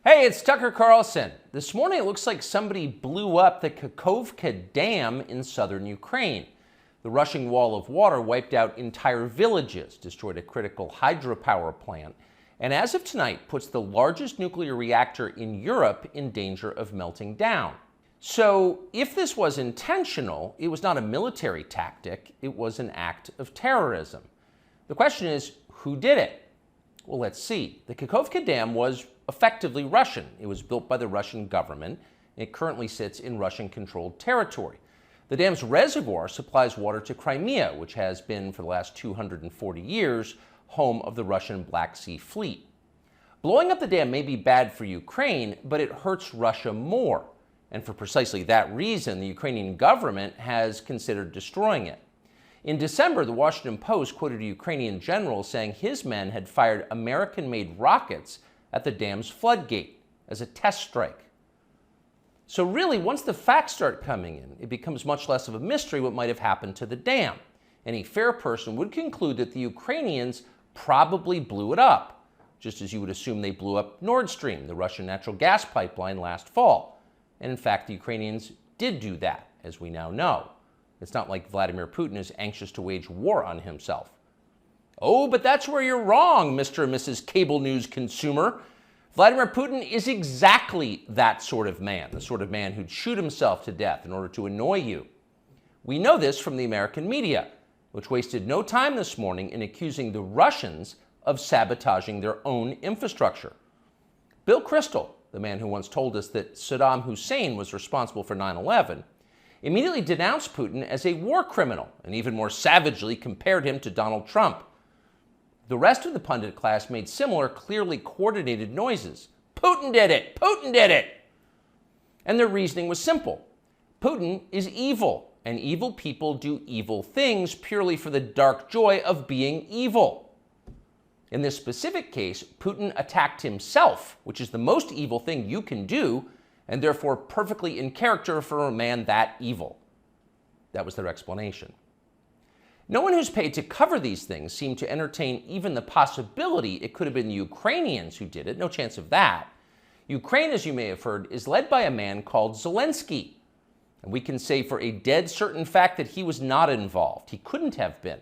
Hey, it's Tucker Carlson. This morning it looks like somebody blew up the Kakhovka Dam in southern Ukraine. The rushing wall of water wiped out entire villages, destroyed a critical hydropower plant, and as of tonight puts the largest nuclear reactor in Europe in danger of melting down. So if this was intentional, it was not a military tactic, it was an act of terrorism. The question is, who did it? Well, let's see. The Kakhovka Dam was effectively Russian. It was built by the Russian government. It currently sits in Russian-controlled territory. The dam's reservoir supplies water to Crimea, which has been, for the last 240 years, home of the Russian Black Sea Fleet. Blowing up the dam may be bad for Ukraine, but it hurts Russia more. And for precisely that reason, the Ukrainian government has considered destroying it. In December, the Washington Post quoted a Ukrainian general saying his men had fired American-made rockets at the dam's floodgate as a test strike. So really, once the facts start coming in, it becomes much less of a mystery what might have happened to the dam. Any fair person would conclude that the Ukrainians probably blew it up, just as you would assume they blew up Nord Stream, the Russian natural gas pipeline, last fall. And in fact, the Ukrainians did do that, as we now know. It's not like Vladimir Putin is anxious to wage war on himself. Oh, but that's where you're wrong, Mr. and Mrs. Cable News consumer. Vladimir Putin is exactly that sort of man, the sort of man who'd shoot himself to death in order to annoy you. We know this from the American media, which wasted no time this morning in accusing the Russians of sabotaging their own infrastructure. Bill Kristol, the man who once told us that Saddam Hussein was responsible for 9/11, immediately denounced Putin as a war criminal and even more savagely compared him to Donald Trump. The rest of the pundit class made similar, clearly coordinated noises. Putin did it! Putin did it! And their reasoning was simple. Putin is evil, and evil people do evil things purely for the dark joy of being evil. In this specific case, Putin attacked himself, which is the most evil thing you can do, and therefore perfectly in character for a man that evil. That was their explanation. No one who's paid to cover these things seemed to entertain even the possibility it could have been the Ukrainians who did it. No chance of that. Ukraine, as you may have heard, is led by a man called Zelensky. And we can say for a dead certain fact that he was not involved. He couldn't have been.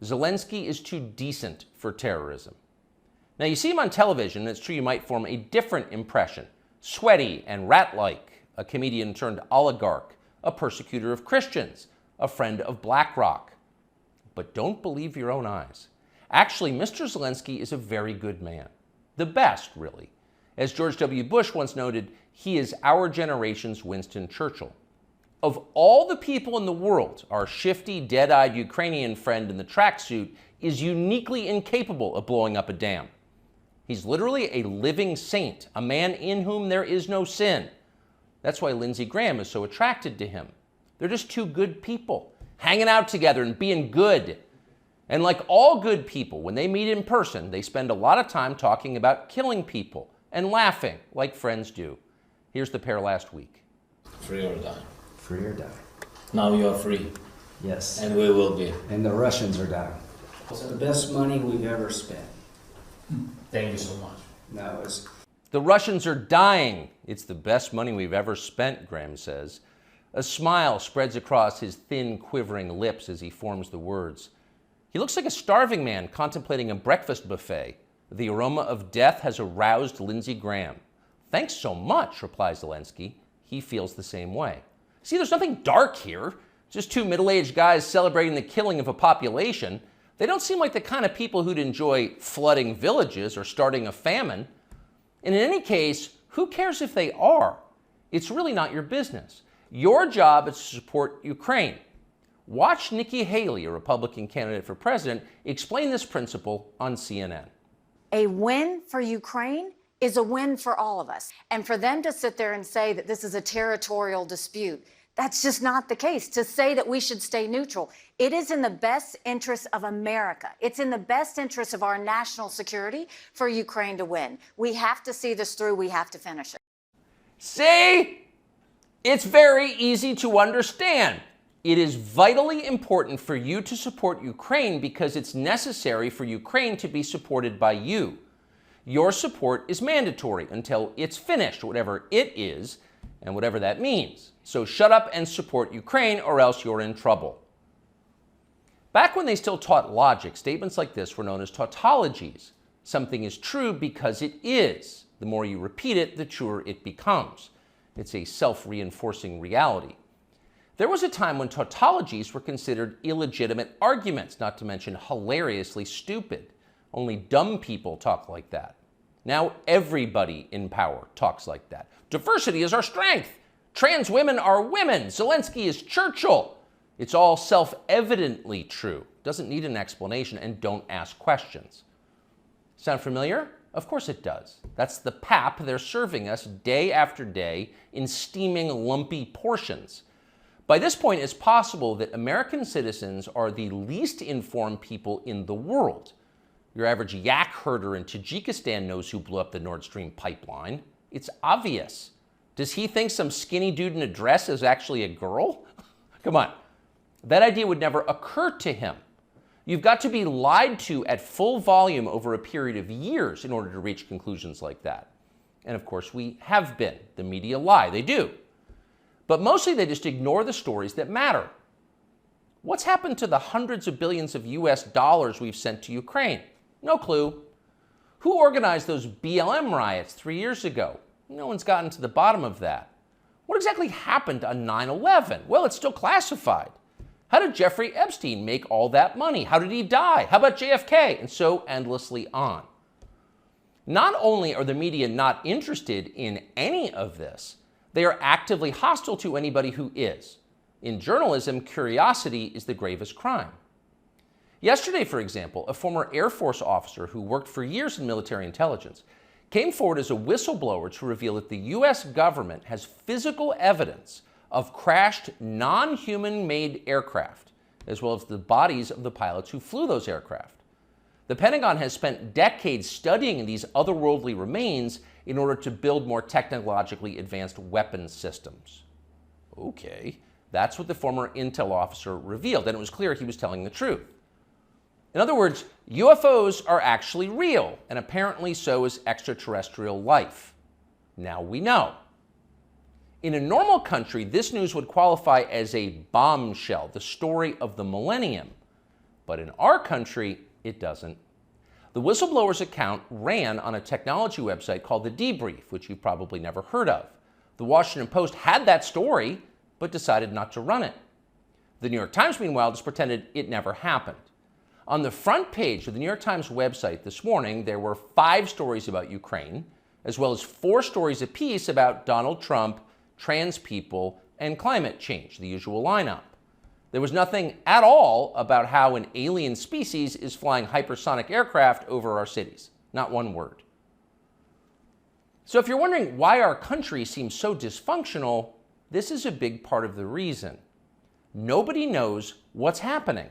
Zelensky is too decent for terrorism. Now, you see him on television, and it's true you might form a different impression. Sweaty and rat-like, a comedian turned oligarch, a persecutor of Christians, a friend of BlackRock. But don't believe your own eyes. Actually, Mr. Zelensky is a very good man. The best, really. As George W. Bush once noted, he is our generation's Winston Churchill. Of all the people in the world, our shifty, dead-eyed Ukrainian friend in the tracksuit is uniquely incapable of blowing up a dam. He's literally a living saint, a man in whom there is no sin. That's why Lindsey Graham is so attracted to him. They're just two good people, hanging out together and being good. And like all good people, when they meet in person, they spend a lot of time talking about killing people and laughing like friends do. Here's the pair last week. Free or die. Free or die. Now you are free. Yes. And we will be. And the Russians are dying. It's the best money we've ever spent. Thank you so much. No, it's... The Russians are dying. It's the best money we've ever spent, Graham says. A smile spreads across his thin, quivering lips as he forms the words. He looks like a starving man contemplating a breakfast buffet. The aroma of death has aroused Lindsey Graham. Thanks so much, replies Zelensky. He feels the same way. See, there's nothing dark here. Just two middle-aged guys celebrating the killing of a population. They don't seem like the kind of people who'd enjoy flooding villages or starting a famine. And in any case, who cares if they are? It's really not your business. Your job is to support Ukraine. Watch Nikki Haley, a Republican candidate for president, explain this principle on CNN. A win for Ukraine is a win for all of us. And for them to sit there and say that this is a territorial dispute, that's just not the case. To say that we should stay neutral, it is in the best interest of America. It's in the best interest of our national security for Ukraine to win. We have to see this through. We have to finish it. See? It's very easy to understand. It is vitally important for you to support Ukraine because it's necessary for Ukraine to be supported by you. Your support is mandatory until it's finished, whatever it is, and whatever that means. So shut up and support Ukraine, or else you're in trouble. Back when they still taught logic, statements like this were known as tautologies. Something is true because it is. The more you repeat it, the truer it becomes. It's a self-reinforcing reality. There was a time when tautologies were considered illegitimate arguments, not to mention hilariously stupid. Only dumb people talk like that. Now everybody in power talks like that. Diversity is our strength. Trans women are women. Zelensky is Churchill. It's all self-evidently true. Doesn't need an explanation, and don't ask questions. Sound familiar? Of course it does. That's the pap they're serving us day after day in steaming, lumpy portions. By this point, it's possible that American citizens are the least informed people in the world. Your average yak herder in Tajikistan knows who blew up the Nord Stream pipeline. It's obvious. Does he think some skinny dude in a dress is actually a girl? Come on. That idea would never occur to him. You've got to be lied to at full volume over a period of years in order to reach conclusions like that. And of course, we have been. The media lie. They do. But mostly they just ignore the stories that matter. What's happened to the hundreds of billions of US dollars we've sent to Ukraine? No clue. Who organized those BLM riots 3 years ago? No one's gotten to the bottom of that. What exactly happened on 9/11? Well, it's still classified. How did Jeffrey Epstein make all that money? How did he die? How about JFK? And so endlessly on. Not only are the media not interested in any of this, they are actively hostile to anybody who is. In journalism, curiosity is the gravest crime. Yesterday, for example, a former Air Force officer who worked for years in military intelligence came forward as a whistleblower to reveal that the US government has physical evidence of crashed non-human-made aircraft, as well as the bodies of the pilots who flew those aircraft. The Pentagon has spent decades studying these otherworldly remains in order to build more technologically advanced weapons systems. Okay, that's what the former intel officer revealed, and it was clear he was telling the truth. In other words, UFOs are actually real, and apparently so is extraterrestrial life. Now we know. In a normal country, this news would qualify as a bombshell, the story of the millennium. But in our country, it doesn't. The whistleblower's account ran on a technology website called The Debrief, which you've probably never heard of. The Washington Post had that story, but decided not to run it. The New York Times, meanwhile, just pretended it never happened. On the front page of the New York Times website this morning, there were 5 stories about Ukraine, as well as 4 stories apiece about Donald Trump, trans people, and climate change, the usual lineup. There was nothing at all about how an alien species is flying hypersonic aircraft over our cities. Not one word. So if you're wondering why our country seems so dysfunctional, this is a big part of the reason. Nobody knows what's happening.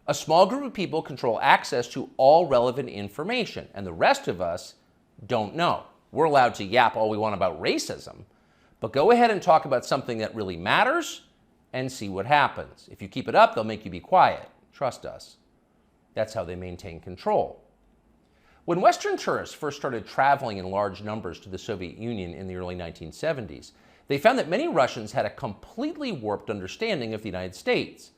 A small group of people control access to all relevant information, and the rest of us don't know. We're allowed to yap all we want about racism, but go ahead and talk about something that really matters and see what happens. If you keep it up, they'll make you be quiet. Trust us. That's how they maintain control. When Western tourists first started traveling in large numbers to the Soviet Union in the early 1970s, they found that many Russians had a completely warped understanding of the United States.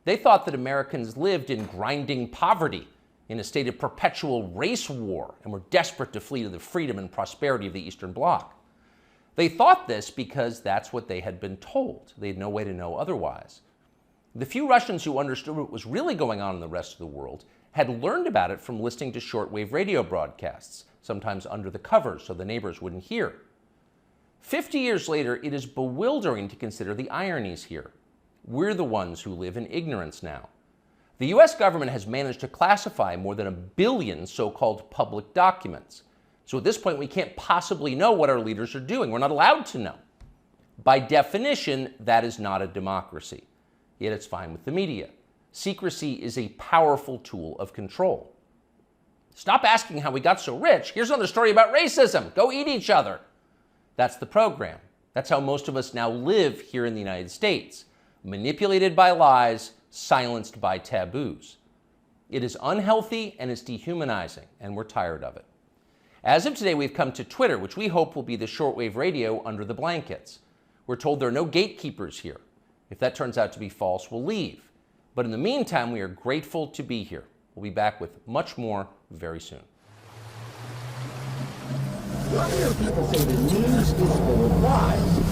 They thought that Americans lived in grinding poverty, in a state of perpetual race war, and were desperate to flee to the freedom and prosperity of the Eastern Bloc. They thought this because that's what they had been told. They had no way to know otherwise. The few Russians who understood what was really going on in the rest of the world had learned about it from listening to shortwave radio broadcasts, sometimes under the covers so the neighbors wouldn't hear. 50 years later, it is bewildering to consider the ironies here. We're the ones who live in ignorance now. The US government has managed to classify more than 1 billion so-called public documents. So at this point, we can't possibly know what our leaders are doing. We're not allowed to know. By definition, that is not a democracy. Yet it's fine with the media. Secrecy is a powerful tool of control. Stop asking how we got so rich. Here's another story about racism. Go eat each other. That's the program. That's how most of us now live here in the United States. Manipulated by lies, silenced by taboos. It is unhealthy and it's dehumanizing, and we're tired of it. As of today, we've come to Twitter, which we hope will be the shortwave radio under the blankets. We're told there are no gatekeepers here. If that turns out to be false, we'll leave. But in the meantime, we are grateful to be here. We'll be back with much more very soon. I hear people say the news is full of lies.